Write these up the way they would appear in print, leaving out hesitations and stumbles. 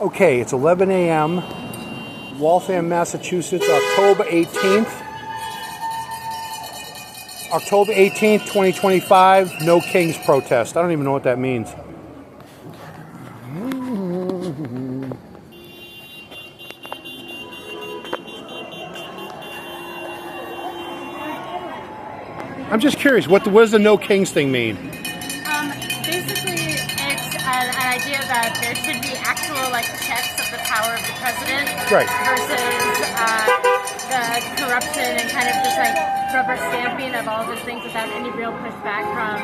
Okay, it's 11 a.m. Waltham, Massachusetts, October 18th. October 18th, 2025, no Kings protest. I don't even know what that means. I'm just curious, what does the no Kings thing mean? Basically, it's an idea that there should be actual checks of the power of the president, right, versus the corruption and kind of just rubber stamping of all those things without any real pushback from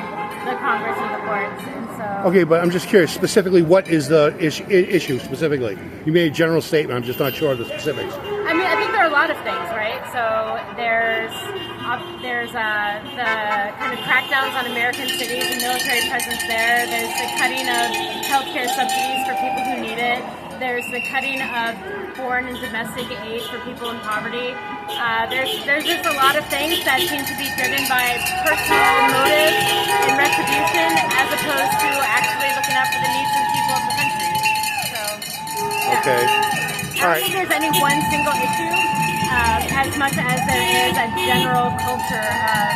the Congress or the courts. And so, okay, but I'm just curious, specifically, what is the issue specifically? You made a general statement. I'm just not sure of the specifics. I mean, I think there are a lot of things, right? So there's the kind of crackdowns on American cities and military presence there. There's the cutting of healthcare subsidies for people who need it. There's the cutting of foreign and domestic aid for people in poverty. There's just a lot of things that seem to be driven by personal motive and retribution as opposed to actually looking out for the needs of the people of the country. So, yeah. Okay. I don't think there's any one single issue, as much as there is a general culture of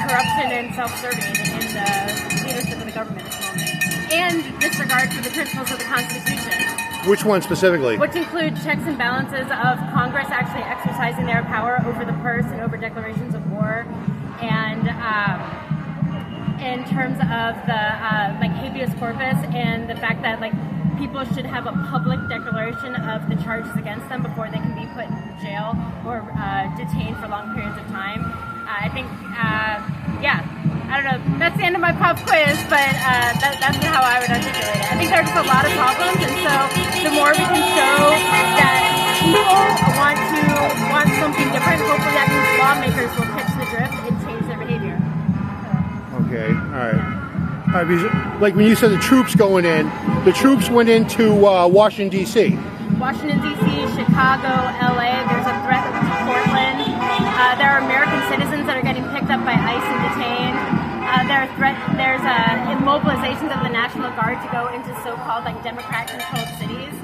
corruption and self-serving in the leadership of the government at the moment. And disregard for the principles of the Constitution. Which one specifically? Which include checks and balances of Congress actually exercising their power over the purse and over declarations of war. And in terms of the habeas corpus and the fact that people should have a public declaration of the charges against them before they can be put in jail or detained for long periods of time. I think, I don't know, that's the end of my pop quiz, but that's how I would articulate it. I think there's just a lot of problems, and so the more we can show that people want something different, hopefully that means lawmakers will catch the drift and change their behavior. Okay, all right. Like when you said the troops going in, the troops went into Washington, D.C. Washington, D.C., Chicago, L.A., there's a threat to Portland. There are American citizens that are getting picked up by ICE and detained. There's immobilizations of the National Guard to go into so-called Democrat-controlled cities.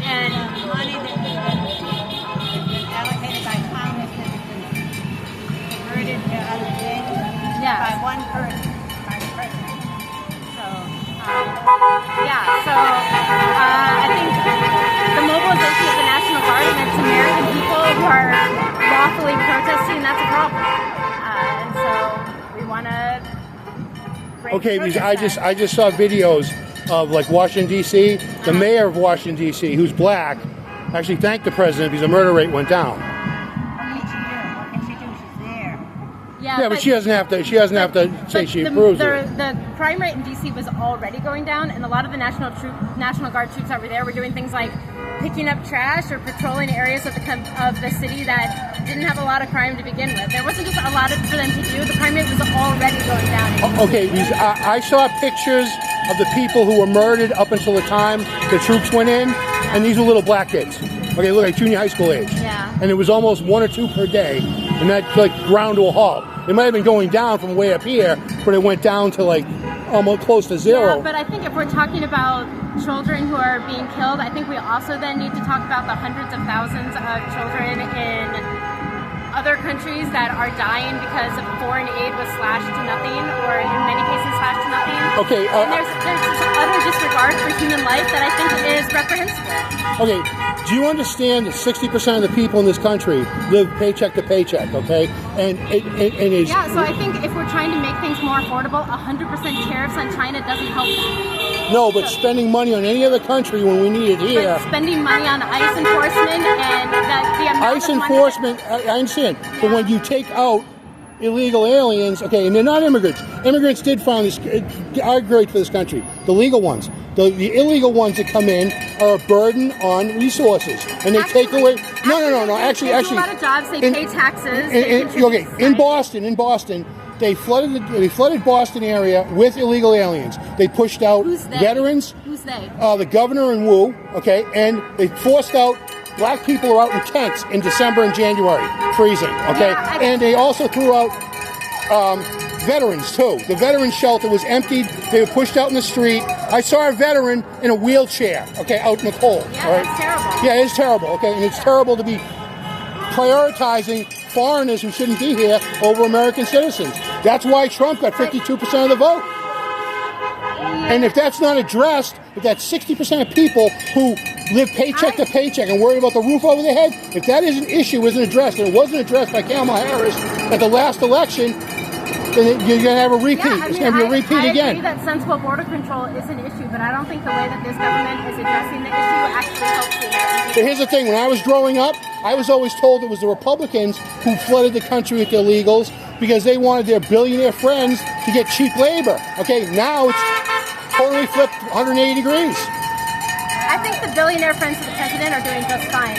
And money that is allocated by Congress has been diverted to other things by one person. I think the mobilization of the National Guard against American people who are lawfully protesting, that's a problem. And so we want to okay, because I just saw videos of Washington, D.C. The mayor of Washington, D.C., who's black, actually thanked the president because the murder rate went down. Yeah, but she doesn't have to. She doesn't have to say she approves of it. The crime rate in D.C. was already going down, and a lot of the National Guard troops over there were doing things like picking up trash or patrolling areas of the city that didn't have a lot of crime to begin with. There wasn't just a lot for them to do. The crime rate was already going down. Okay, because I saw pictures of the people who were murdered up until the time the troops went in, and these were little black kids. Okay, look like junior high school age. Yeah. And it was almost 1 or 2 per day, and that ground to a halt. It might have been going down from way up here, but it went down to almost close to zero. Yeah, but I think if we're talking about children who are being killed, I think we also then need to talk about the hundreds of thousands of children in other countries that are dying because of foreign aid was slashed to nothing, or in many cases slashed to nothing. Okay. And there's this utter disregard for human life that I think is reprehensible. Okay. Do you understand that 60% of the people in this country live paycheck to paycheck, okay? And it is... Yeah, so I think if we're trying to make things more affordable, 100% tariffs on China doesn't help that. No, but spending money on any other country when we need it here... But spending money on ICE enforcement and the amount ICE enforcement, I understand. Yeah. But when you take out illegal aliens, okay, and they're not immigrants. Immigrants did find this, are great for this country. The legal ones. The illegal ones that come in are a burden on resources, and they take away. No. Actually, a lot of jobs. They pay taxes. In Boston, they flooded Boston area with illegal aliens. They pushed out veterans. Who's they? The governor and Wu. Okay, and they forced out. Black people are out in tents in December and January, freezing. Okay, and they also threw out veterans too. The veteran shelter was emptied. They were pushed out in the street. I saw a veteran in a wheelchair, okay, out in the cold. Yeah, all right? that's terrible. Yeah, it's terrible, okay? And it's terrible to be prioritizing foreigners who shouldn't be here over American citizens. That's why Trump got 52% of the vote. And if that's not addressed, if that's 60% of people who live paycheck to paycheck and worry about the roof over their head, if that is an issue, isn't addressed, and it wasn't addressed by Kamala Harris at the last election, then you're going to have a repeat. It's going to be a repeat again. I agree that sensible border control is an issue, but I don't think the way that this government is addressing the issue actually helps the American people. But here's the thing. When I was growing up, I was always told it was the Republicans who flooded the country with illegals because they wanted their billionaire friends to get cheap labor. Okay, now it's totally flipped 180 degrees. I think the billionaire friends of the president are doing just fine.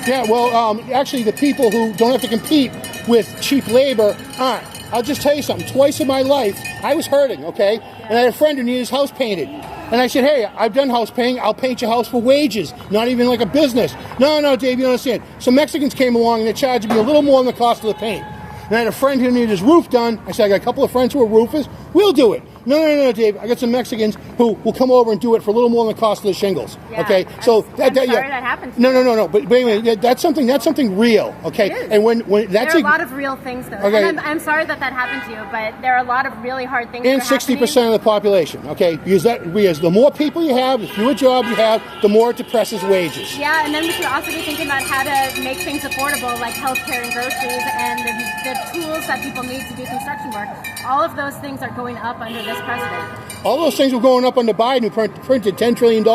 Yeah, well, actually, the people who don't have to compete with cheap labor aren't. I'll just tell you something. Twice in my life, I was hurting, okay? And I had a friend who needed his house painted. And I said, hey, I've done house painting. I'll paint your house for wages, not even like a business. No, Dave, you don't understand. Some Mexicans came along and they charged me a little more than the cost of the paint. And I had a friend who needed his roof done. I said, I got a couple of friends who are roofers. We'll do it. No, Dave. I got some Mexicans who will come over and do it for a little more than the cost of the shingles. Yeah, okay, so I'm sorry that happened to you. No. But wait a minute. That's something real. Okay, It is. and when that's there are a lot of real things though. Okay. And I'm sorry that happened to you, but there are a lot of really hard things. and that are 60% of the population. Okay, because the more people you have, the fewer jobs you have, the more it depresses wages. Yeah, and then we should also be thinking about how to make things affordable, like healthcare and groceries, and the tools that people need to do construction work. All of those things are going up under this president. All those things were going up under Biden, who printed $10 trillion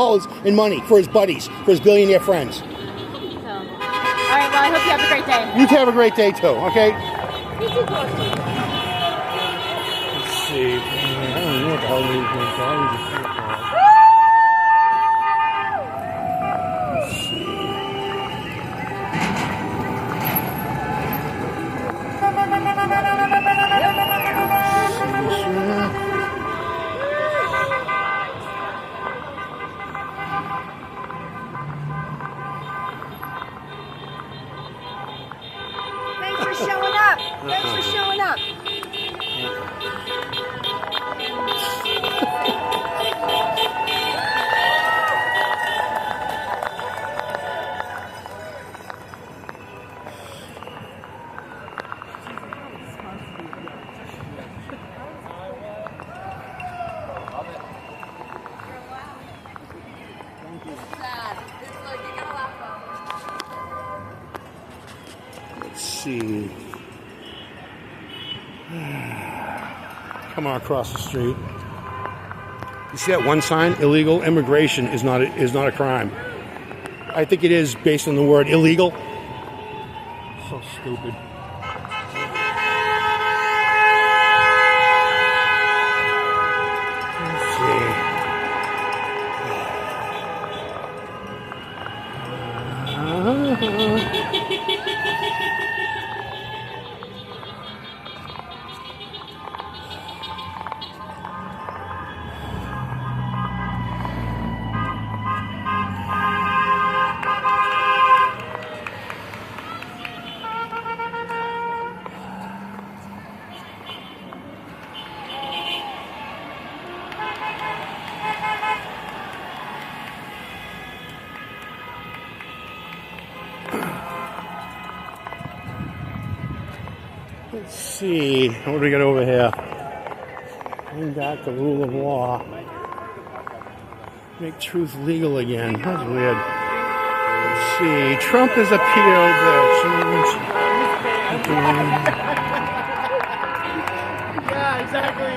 in money for his buddies, for his billionaire friends. So, all right, well, I hope you have a great day. You have a great day, too, okay? Let's see. I don't know what the hell these things are. Thanks for showing up. Thanks for showing up. Let's see. Come on across the street. You see that one sign? Illegal immigration is not a crime. I think it is based on the word illegal. So stupid. Let's see. Let's see, what do we got over here? Bring back the rule of law. Make truth legal again. That's weird. Let's see, Trump has appealed Yeah, exactly.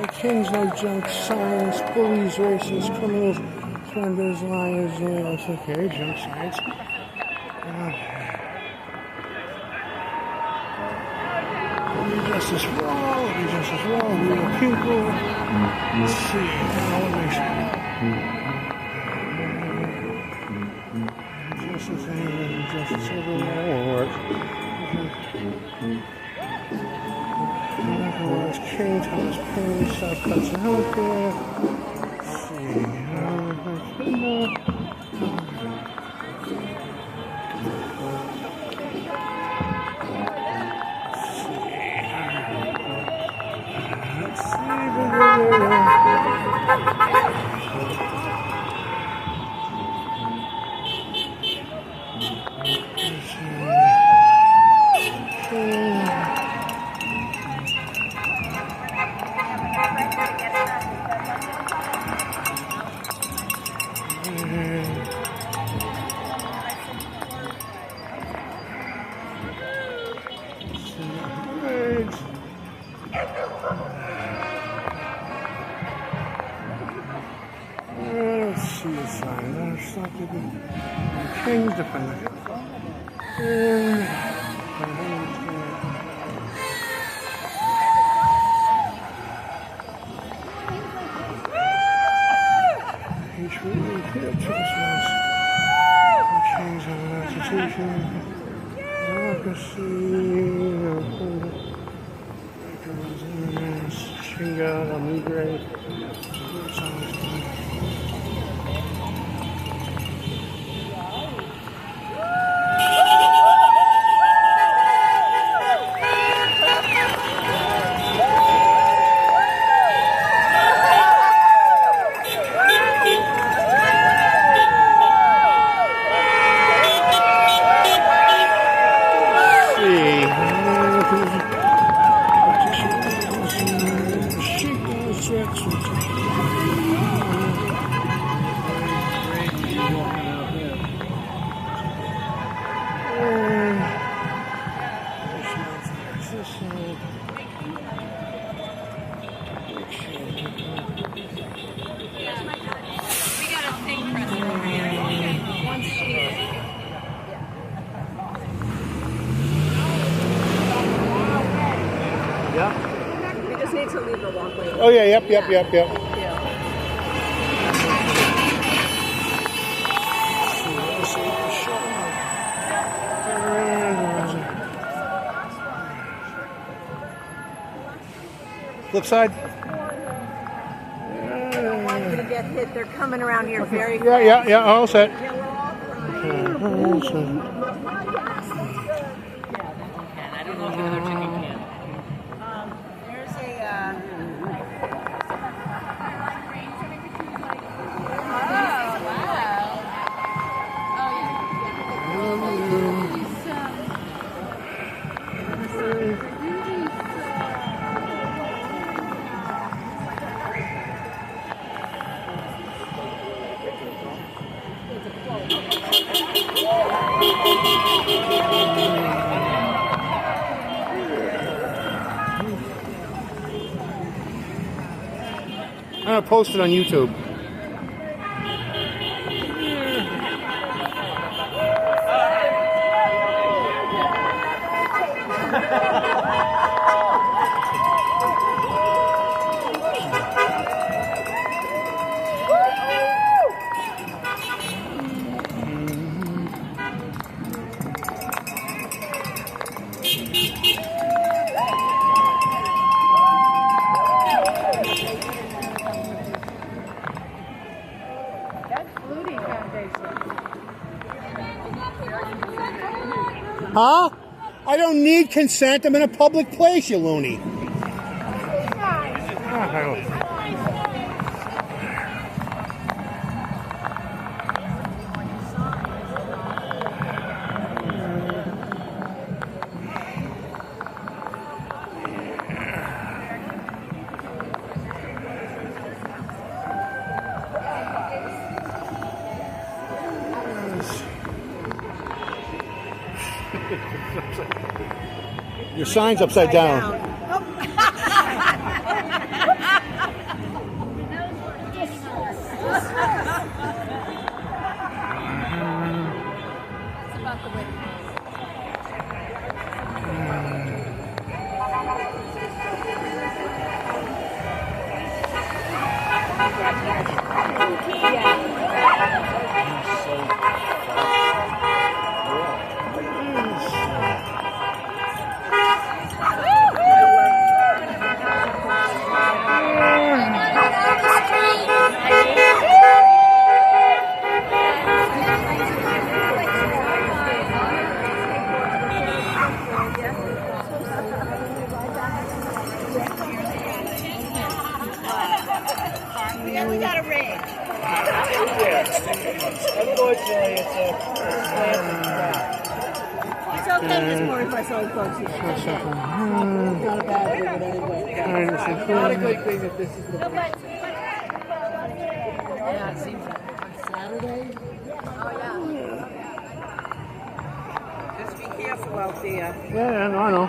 the kings no junk science, bullies, racists, criminals, offenders, liars, it's okay, junk science. Justice for all, justice for all, we are people. Let's see, justice anywhere, justice everywhere, that won't work. King, Thomas Paine, South Hudson Healthcare. Let's see, Let's see the sign. There's something. King's defender. Kings of Massachusetts. Democracy. Shinga, Amigre. We just need to leave the walkway. Oh yeah, yep. Flip side. I'm going to get hit. They're coming around here very fast. Yeah, all set. I don't know if the other chicken can. There's I'm gonna post it on YouTube. Huh? I don't need consent. I'm in a public place, you loony. Your sign's upside down. Yeah, we got a ring. Unfortunately, it's a It's okay, Miss Moore, if I saw the folks here. It's not a bad thing, but anyway. not a good thing that this is the Yeah, it seems like Saturday. Just be careful out there. Yeah, no, I know.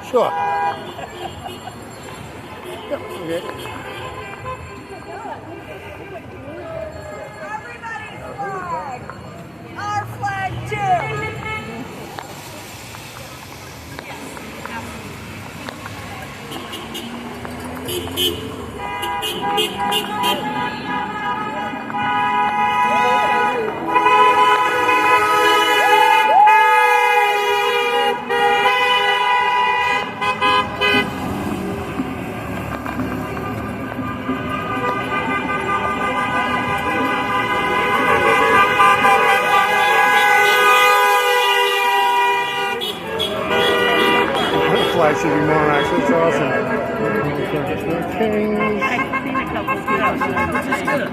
Sure. Yep, okay. Everybody's flag! Our flag too! Flag should be more actually. It's awesome. Kings. I've seen a couple of those, which is good.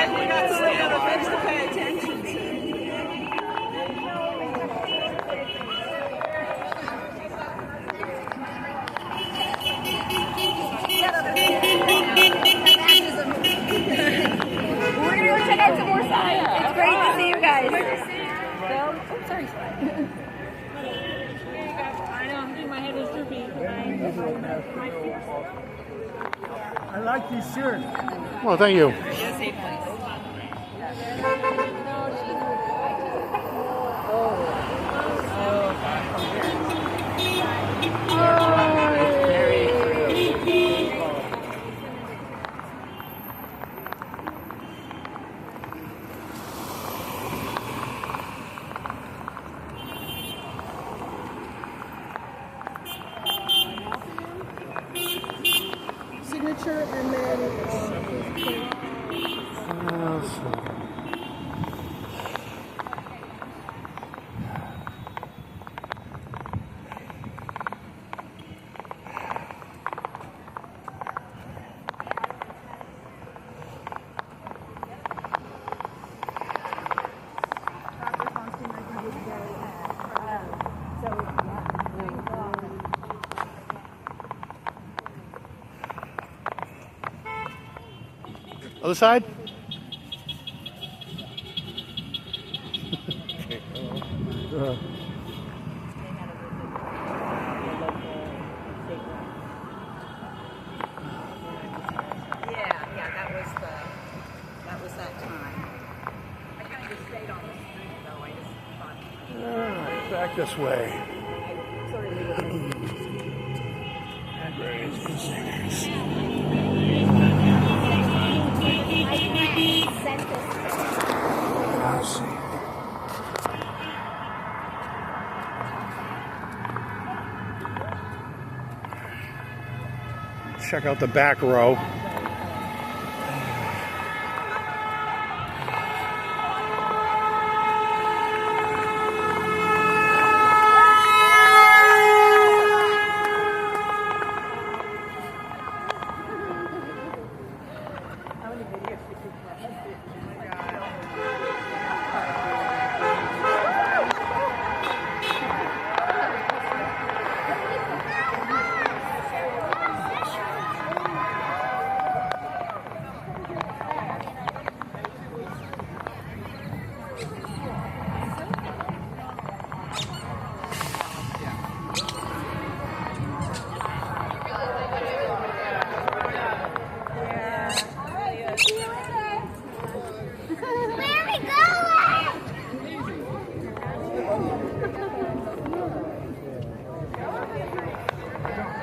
We got some other things to pay attention to. We're gonna go check out some more signs. It's great to see you guys. Oh, sorry. I know, I'm doing my head is droopy. I like these shirts. Well, thank you. Signature and then Other side? Yeah, that was that time. I kind of just stayed on the street though. I just thought. Alright, back this way. Let's see. Check out the back row.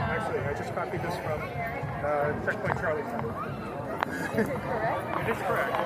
Actually, I just copied this from Checkpoint Charlie. It is correct.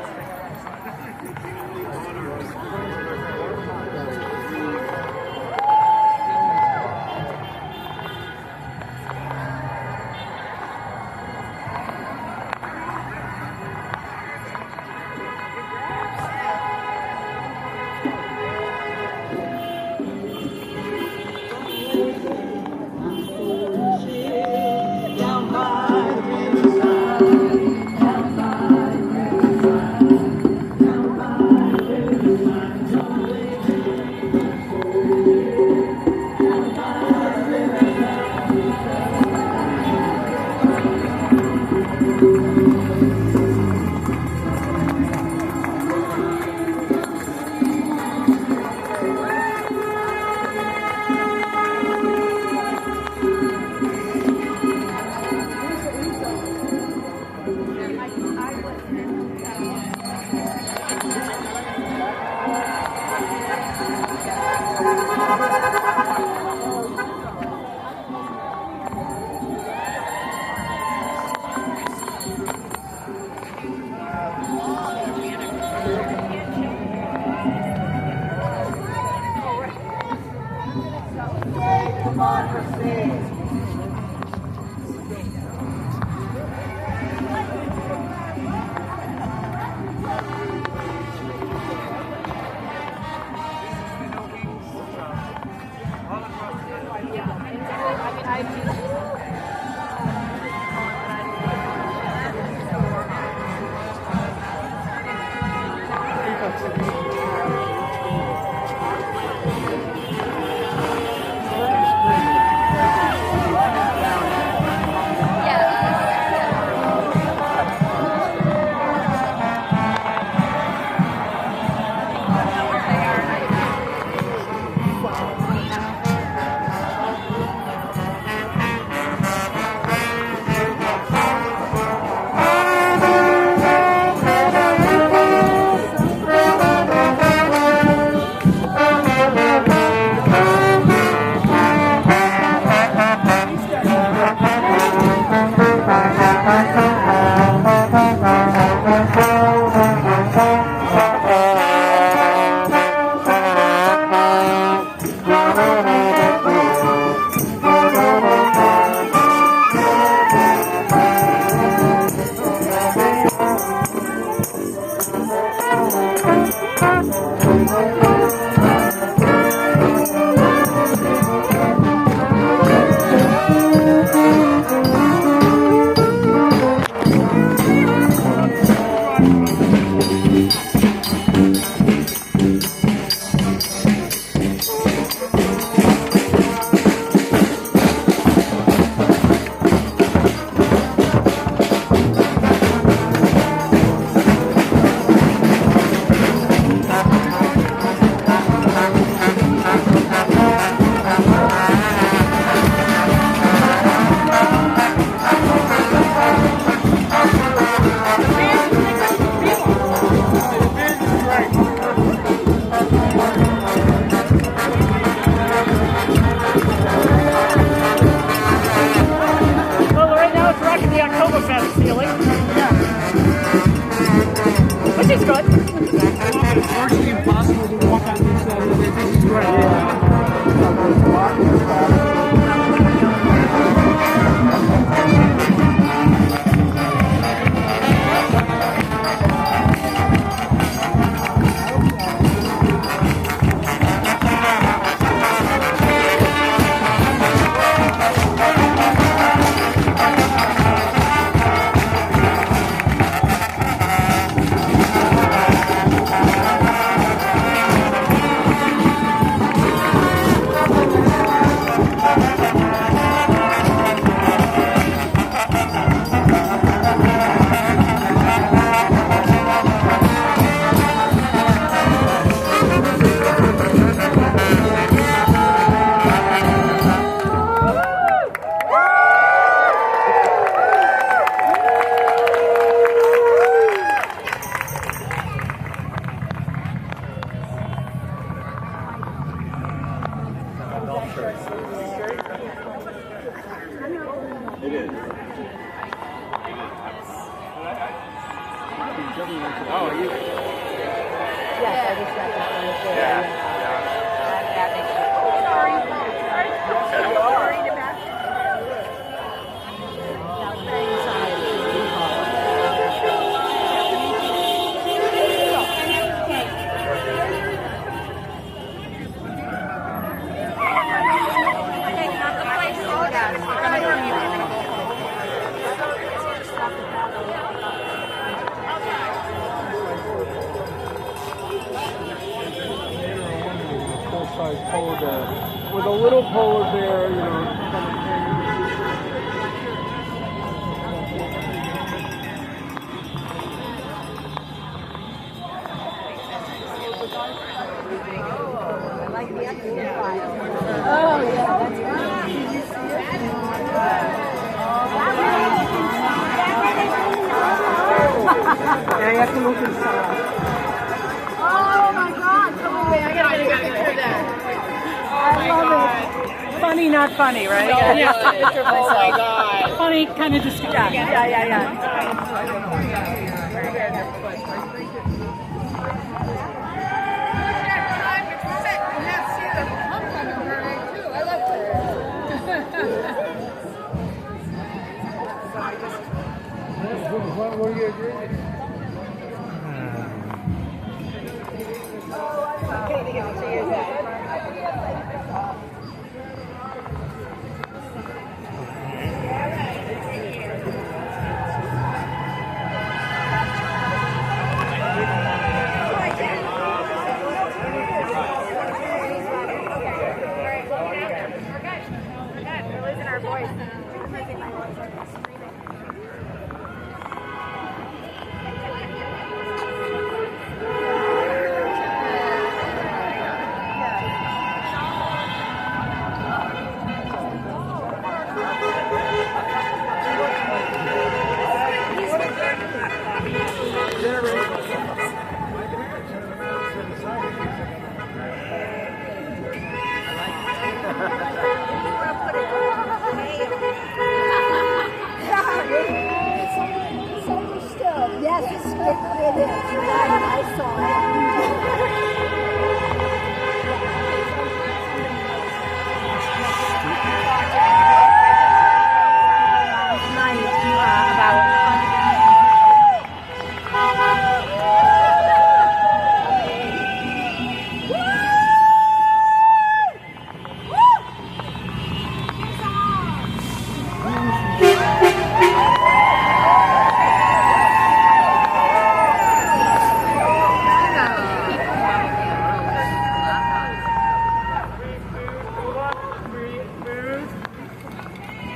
It is. Oh, you. Yes, I just got that one. Yeah. That makes sense. Sorry. Worried about it. Full-size polar bear with a little polar bear, you know. I like the exercise. Oh, yeah, that's Now you have to look inside. Oh my God! Come on, I gotta get that. I love it. Funny, not funny, right? Yeah. Oh my God. Funny, kind of disgusting. Yeah. What are you agreeing? We're losing our voice. Yes, it is. I saw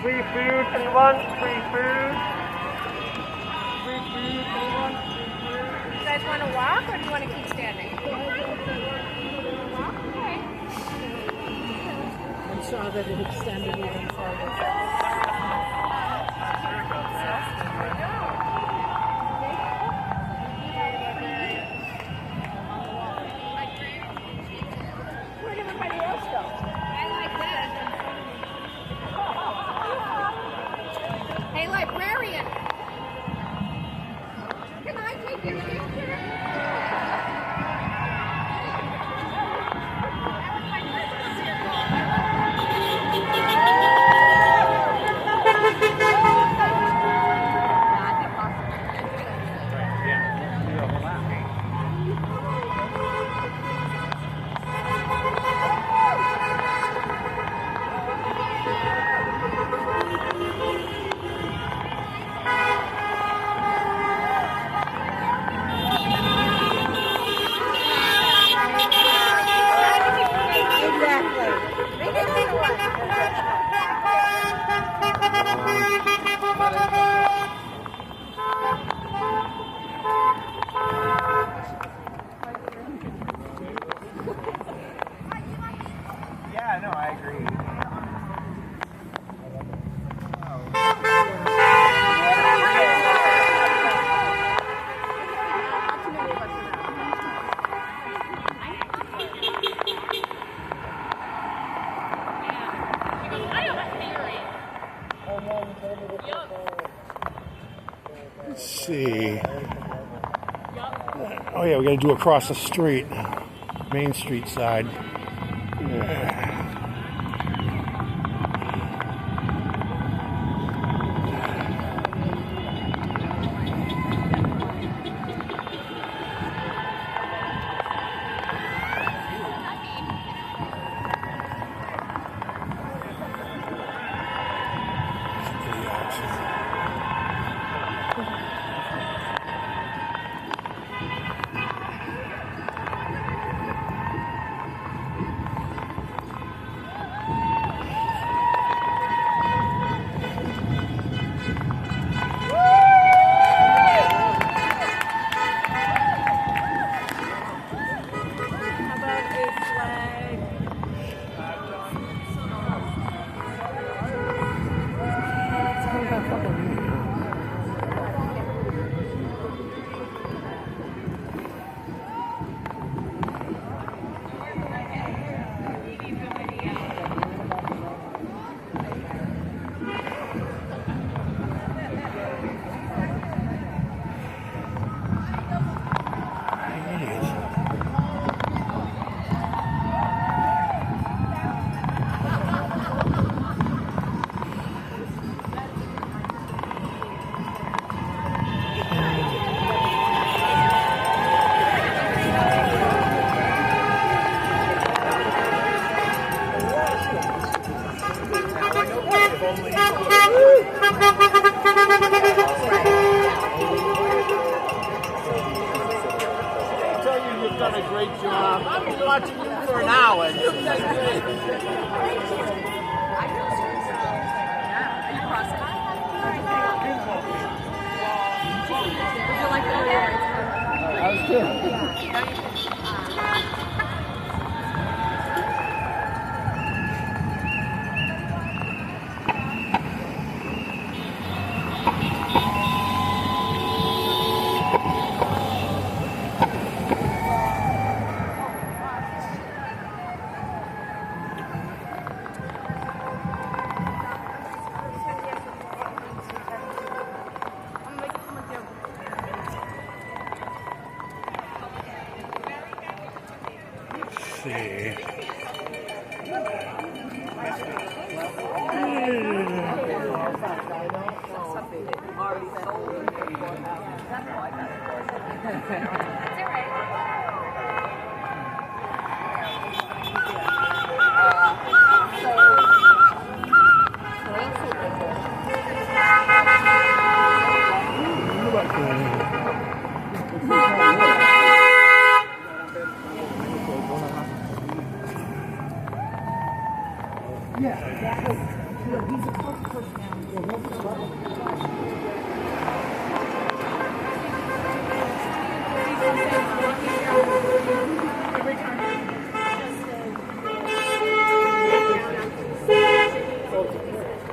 Free food, anyone? Free food? Free food, anyone? You guys want to walk or do you want to keep standing? I'm sorry that it extended even further. Where'd everybody else go? Hey, librarian! Can I take your picture? Let's see. Oh yeah, we got to do across the street, Main Street side. Yeah. You've done a great job. I've been watching you for an hour. You've done great. That was good.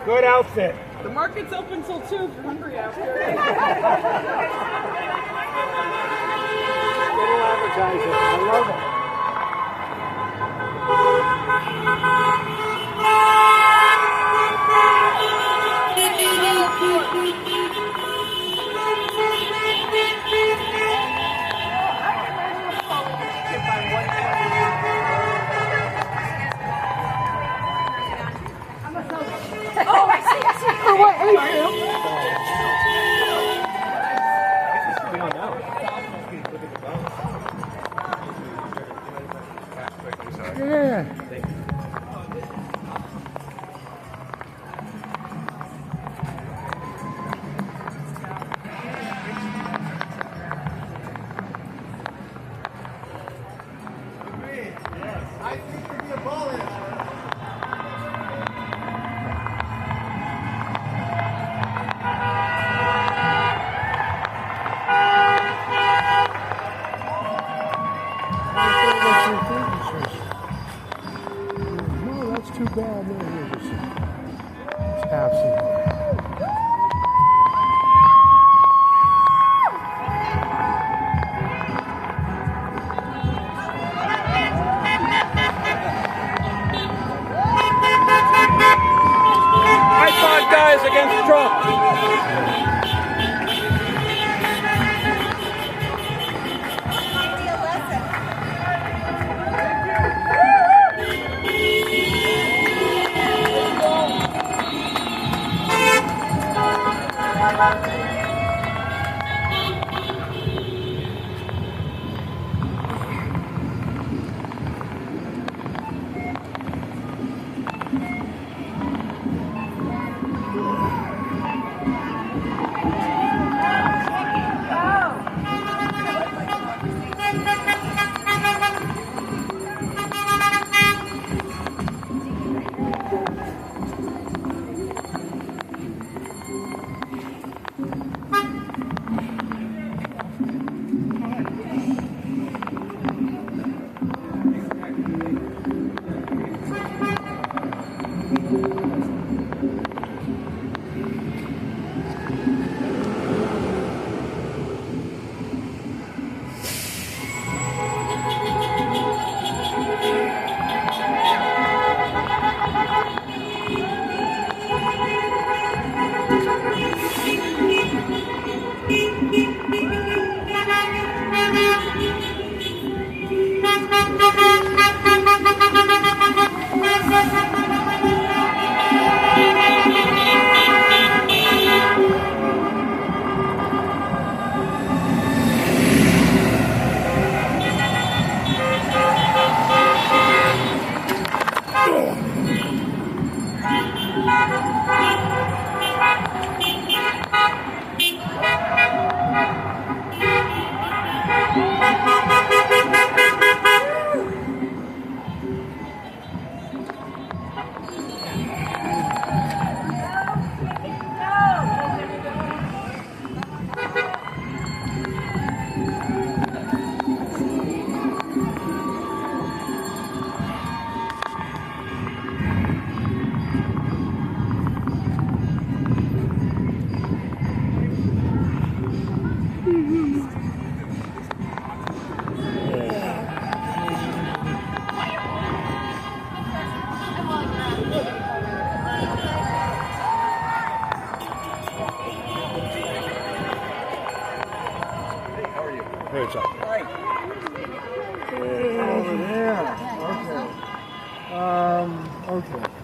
Good outfit. The market's open till 2 if you're hungry after. Little advertising. I love it. Oh, I see. For what age group? Yeah. Where's up? Over there. Okay. Okay.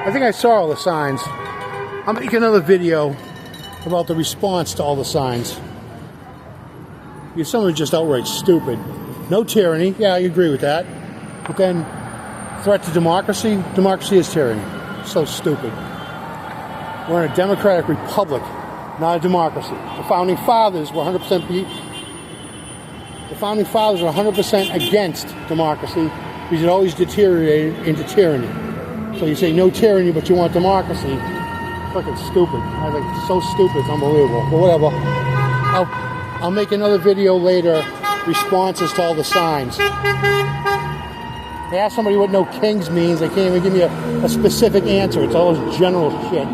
I think I saw all the signs. I'll make another video about the response to all the signs. Because some are just outright stupid. No tyranny. Yeah, I agree with that. But then, threat to democracy? Democracy is tyranny. So stupid. We're in a democratic republic, not a democracy. The founding fathers were 100% against democracy because it always deteriorated into tyranny. So you say no tyranny, but you want democracy. Fucking stupid. I think it's so stupid, it's unbelievable. But whatever. I'll make another video later, responses to all the signs. I asked somebody what no kings means. They can't even give me a specific answer. It's all this general shit.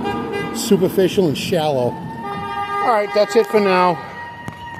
Superficial and shallow. Alright, that's it for now.